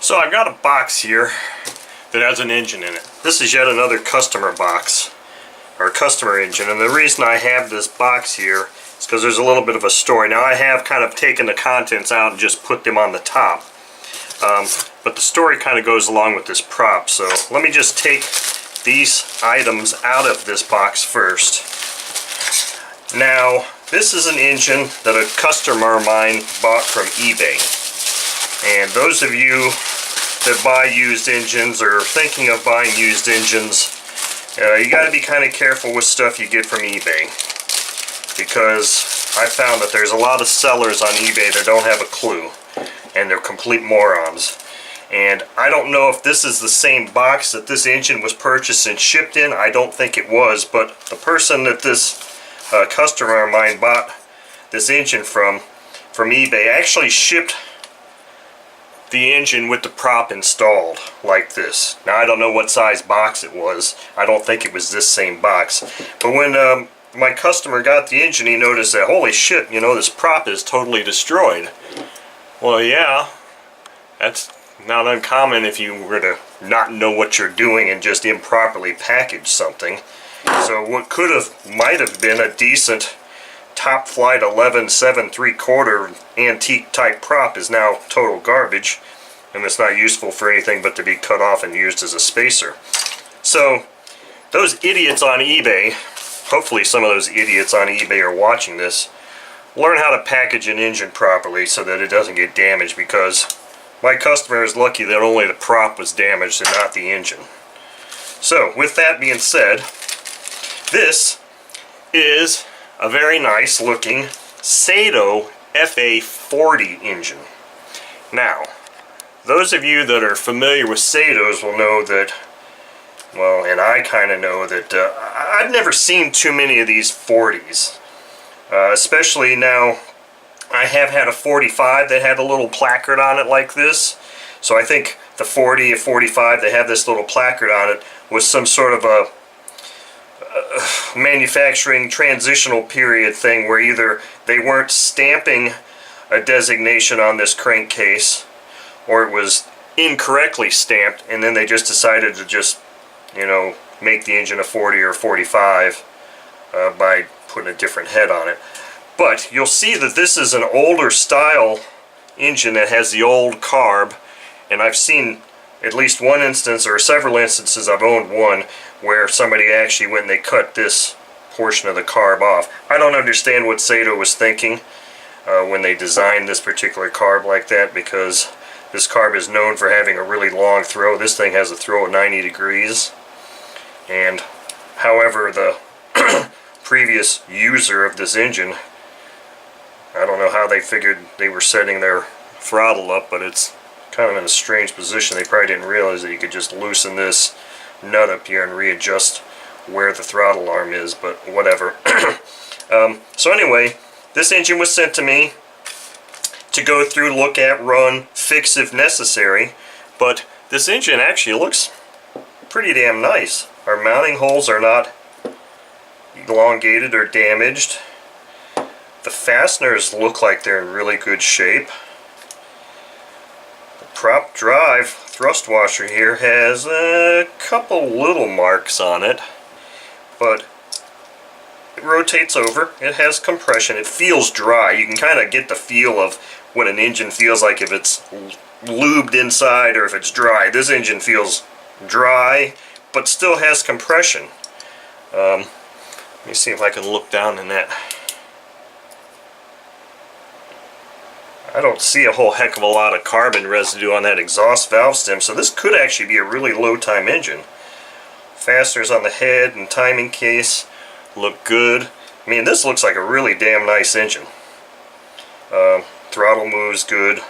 So I've got a box here that has an engine in it. This is yet another customer box, or customer engine, and the reason I have this box here is because there's a little bit of a story. Now I have kind of taken the contents out and just put them on the top, but the story kind of goes along with this prop. So let me just take these items out of this box first. Now this is an engine that a customer of mine bought from eBay, and those of you that buy used engines or are thinking of buying used engines, you got to be kind of careful with stuff you get from eBay, because I found that there's a lot of sellers on eBay that don't have a clue and they're complete morons. And I don't know if this is the same box that this engine was purchased and shipped in. I don't think it was, but the person that this customer of mine bought this engine from eBay actually shipped the engine with the prop installed like this. Now I don't know what size box it was. I don't think it was this same box. But when my customer got the engine, he noticed that, holy shit, you know, this prop is totally destroyed. Well, yeah, that's not uncommon if you were to not know what you're doing and just improperly package something. So what might have been a decent top flight 11.7 3/4 antique type prop is now total garbage, and it's not useful for anything but to be cut off and used as a spacer. So those idiots on eBay, hopefully some of those idiots on eBay are watching this, learn how to package an engine properly so that it doesn't get damaged, because my customer is lucky that only the prop was damaged and not the engine. So with that being said, this is a very nice looking Saito FA-40 engine. Now, those of you that are familiar with Saitos will know that, well, and I kind of know that I've never seen too many of these 40s. Especially now, I have had a 45 that had a little placard on it like this. So I think the 40 and 45 that have this little placard on it was some sort of a manufacturing transitional period thing where either they weren't stamping a designation on this crankcase, or it was incorrectly stamped, and then they just decided to just, you know, make the engine a 40 or 45 by putting a different head on it. But you'll see that this is an older style engine that has the old carb, and I've seen at least one instance, or several instances, I've owned one, where somebody actually went and they cut this portion of the carb off. I don't understand what Saito was thinking when they designed this particular carb like that, because this carb is known for having a really long throw. This thing has a throw of 90 degrees. And however, the previous user of this engine, I don't know how they figured they were setting their throttle up, but it's kind of in a strange position. They probably didn't realize that you could just loosen this nut up here and readjust where the throttle arm is, but whatever. So anyway, this engine was sent to me to go through, look at, run, fix if necessary, but this engine actually looks pretty damn nice. Our mounting holes are not elongated or damaged. The fasteners look like they're in really good shape. The prop drive thrust washer here has a couple little marks on it, but it rotates over. It has compression. It feels dry. You can kind of get the feel of what an engine feels like if it's lubed inside or if it's dry. This engine feels dry, but still has compression. Let me see if I can look down in that. I don't see a whole heck of a lot of carbon residue on that exhaust valve stem, so this could actually be a really low time engine. Fasteners on the head and timing case look good. I mean, this looks like a really damn nice engine. Throttle moves good.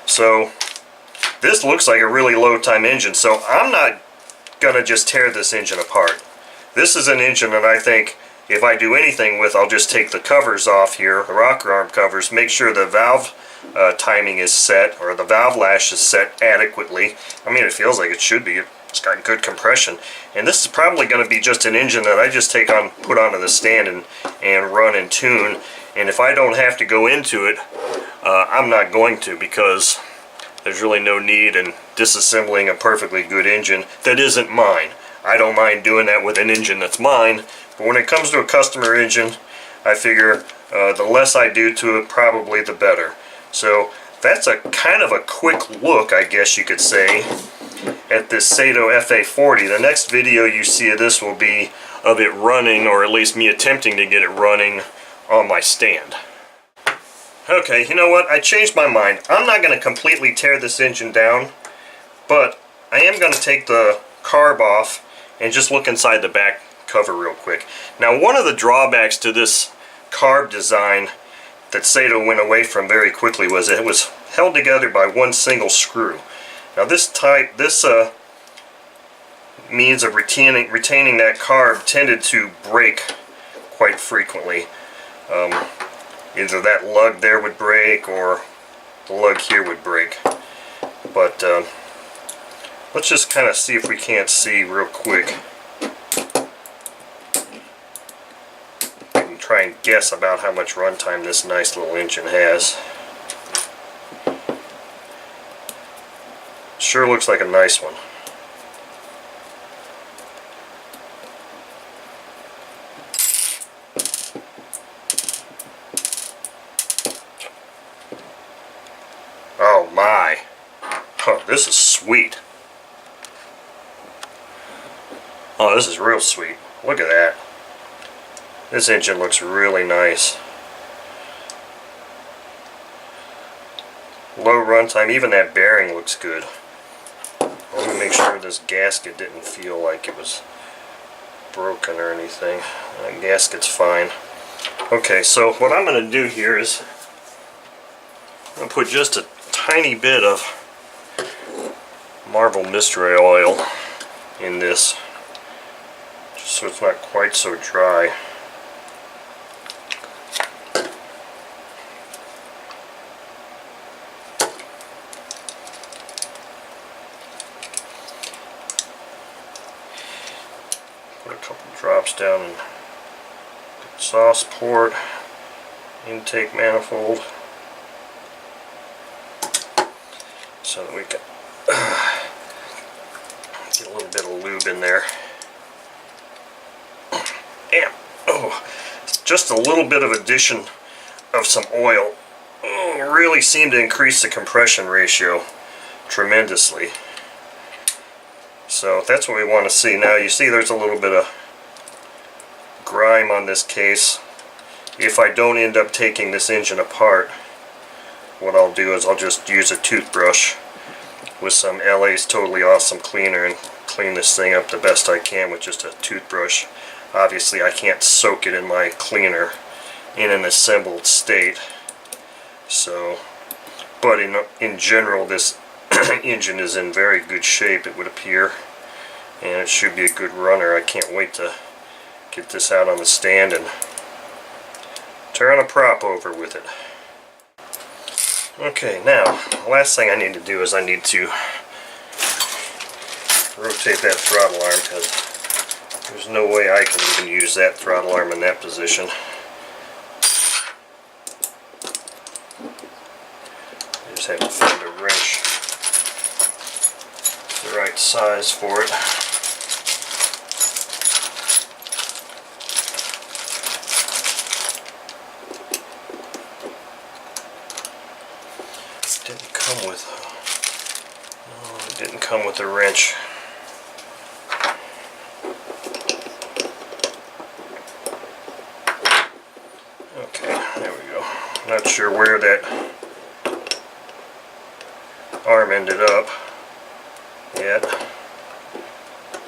So this looks like a really low time engine, so I'm not gonna just tear this engine apart. This is an engine that I think if I do anything with, I'll just take the covers off here, the rocker arm covers, make sure the valve timing is set, or the valve lash is set adequately. I mean, it feels like it should be. It's got good compression. And this is probably going to be just an engine that I just put onto the stand and run and tune. And if I don't have to go into it, I'm not going to, because there's really no need in disassembling a perfectly good engine that isn't mine. I don't mind doing that with an engine that's mine, but when it comes to a customer engine, I figure the less I do to it, probably the better. So that's a kind of a quick look, I guess you could say, at this Saito FA-40. The next video you see of this will be of it running, or at least me attempting to get it running on my stand. Okay, you know what? I changed my mind. I'm not going to completely tear this engine down, but I am going to take the carb off and just look inside the back cover real quick. Now, one of the drawbacks to this carb design that Saito went away from very quickly was that it was held together by one single screw. Now this means of retaining that carb tended to break quite frequently. Either that lug there would break or the lug here would break. But let's just kind of see if we can't see real quick. I can try and guess about how much runtime this nice little engine has. Sure looks like a nice one. Oh my. Oh, this is sweet. Oh, this is real sweet. Look at that. This engine looks really nice. Low runtime, even that bearing looks good. Let me make sure this gasket didn't feel like it was broken or anything. The gasket's fine. Okay, so what I'm going to do here is I'm going to put just a tiny bit of Marvel Mystery Oil in this, just so it's not quite so dry. Put a couple drops down in the exhaust port, intake manifold, so that we can get a little bit of lube in there. And oh, just a little bit of addition of some oil really seemed to increase the compression ratio tremendously. So that's what we want to see. Now you see there's a little bit of grime on this case. If I don't end up taking this engine apart, what I'll do is I'll just use a toothbrush with some LA's Totally Awesome cleaner and clean this thing up the best I can with just a toothbrush. Obviously I can't soak it in my cleaner in an assembled state. So, but in general this engine is in very good shape, it would appear, and it should be a good runner. I can't wait to get this out on the stand and turn a prop over with it. Okay, now the last thing I need to do is I need to rotate that throttle arm, because there's no way I can even use that throttle arm in that position. I just have to find a wrench the right size for it. It didn't come with a wrench. Okay, there we go. Not sure where that arm ended up yet.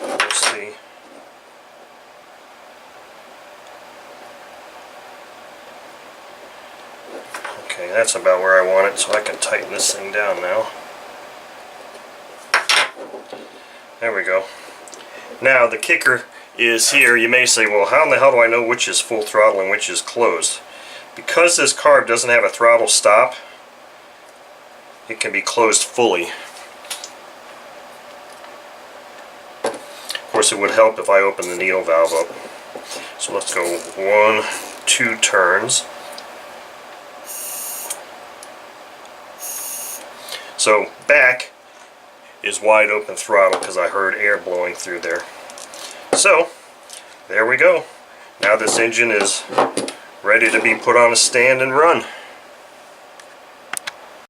We'll see. Okay, that's about where I want it, so I can tighten this thing down now. There we go. Now the kicker is here. You may say, well, how in the hell do I know which is full throttle and which is closed? Because this carb doesn't have a throttle stop, it can be closed fully. Of course, it would help if I open the needle valve up. So let's go 1, 2 turns. So back is wide open throttle because I heard air blowing through there. So there we go. Now this engine is ready to be put on a stand and run.